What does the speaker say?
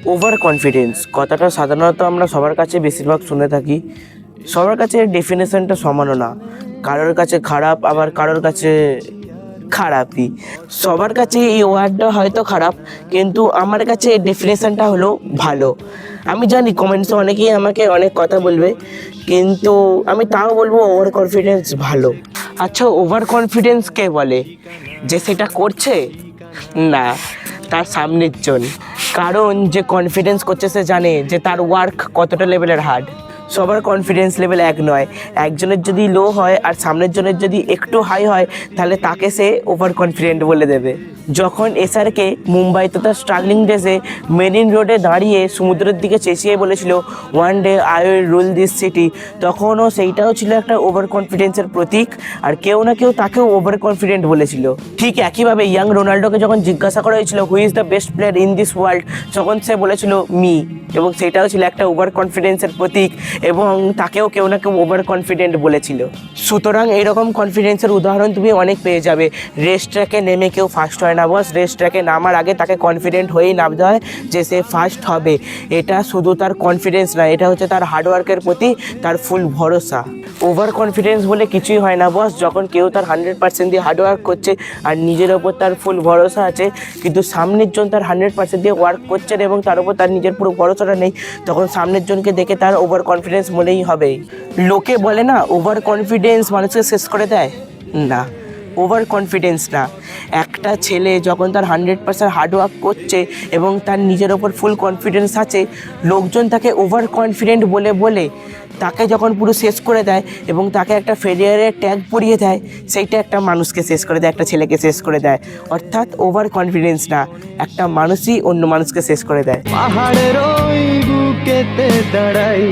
Over confidence কথাটা সাধারণত আমরা সবার কাছে বেশিরভাগ শুনে থাকি। সবার কাছে ডেফিনেশনটা সমানও না, কারোর কাছে খারাপ আবার কারোর কাছে খারাপই। সবার কাছে এই ওয়ার্ডটা হয়তো খারাপ, কিন্তু আমার কাছে ডেফিনেশনটা হলো ভালো। আমি জানি কমেন্টসে অনেকেই আমাকে অনেক কথা বলবে, কিন্তু আমি তাও বলবো ওভার কনফিডেন্স ভালো। আচ্ছা, ওভার কনফিডেন্স কে বলে? যে সেটা করছে? না, তার সামনের জন। কারণ যে কনফিডেন্স করছে সে জানে যে তার ওয়ার্ক কতটা লেভেলের হার্ড। সবার কনফিডেন্স লেভেল এক নয়। একজনের যদি লো হয় আর সামনের জনের যদি একটু হাই হয়, তাহলে তাকে সে ওভার কনফিডেন্ট বলে দেবে। যখন এসআরকে মুম্বাইতে তার স্ট্রাগলিং ডেজে মেরিন রোডে দাঁড়িয়ে সমুদ্রের দিকে চেঁচিয়ে বলেছিল one day I will rule this city, তখনও সেইটাও ছিল একটা ওভার কনফিডেন্সের প্রতীক। আর কেউ না কেউ তাকেও ওভার কনফিডেন্ট বলেছিল। ঠিক একইভাবে ইয়াং রোনাল্ডোকে যখন জিজ্ঞাসা করা হয়েছিল who is the best player in this world, তখন সে বলেছিল মি, এবং সেটাও ছিল একটা ওভার কনফিডেন্সের প্রতীক, এবং তাকেও কেউ না কেউ ওভার কনফিডেন্ট বলেছিল। সুতরাং এইরকম কনফিডেন্সের উদাহরণ তুমি অনেক পেয়ে যাবে। রেস ট্র্যাকে নেমে কেউ ফার্স্ট হয় না বস, রেস ট্র্যাকে নামার আগে তাকে কনফিডেন্ট হয়েই নামতে হয় যে সে ফার্স্ট হবে। এটা শুধু তার কনফিডেন্স না, এটা হচ্ছে তার হার্ডওয়ার্কের প্রতি তার ফুল ভরসা। ওভার কনফিডেন্স বলে কিছুই হয় না বস, যখন কেউ তার 100% দিয়ে হার্ডওয়ার্ক করছে আর নিজের ওপর তার ফুল ভরসা আছে, কিন্তু সামনের জন তার 100% দিয়ে ওয়ার্ক করছেন এবং তার উপর তার নিজের পুরো ভরসাটা নেই, তখন সামনের জনকে দেখে তার ওভার কনফিডেন্স মনেই হবে। লোকে বলে না ওভার কনফিডেন্স মানুষকে শেষ করে দেয়, না, ওভার কনফিডেন্স না। একটা ছেলে যখন তার 100% হার্ডওয়ার্ক করছে এবং তার নিজের ওপর ফুল কনফিডেন্স আছে, লোকজন তাকে ওভার কনফিডেন্ট বলে বলে তাকে যখন পুরো শেষ করে দেয় এবং তাকে একটা ফেলিয়ারের ট্যাগ পরিয়ে দেয়, সেইটা একটা মানুষকে শেষ করে দেয়, একটা ছেলেকে শেষ করে দেয়। অর্থাৎ ওভার কনফিডেন্স না, একটা মানুষই অন্য মানুষকে শেষ করে দেয়। পাহাড়ের ওই বুকেতে দাঁড়াই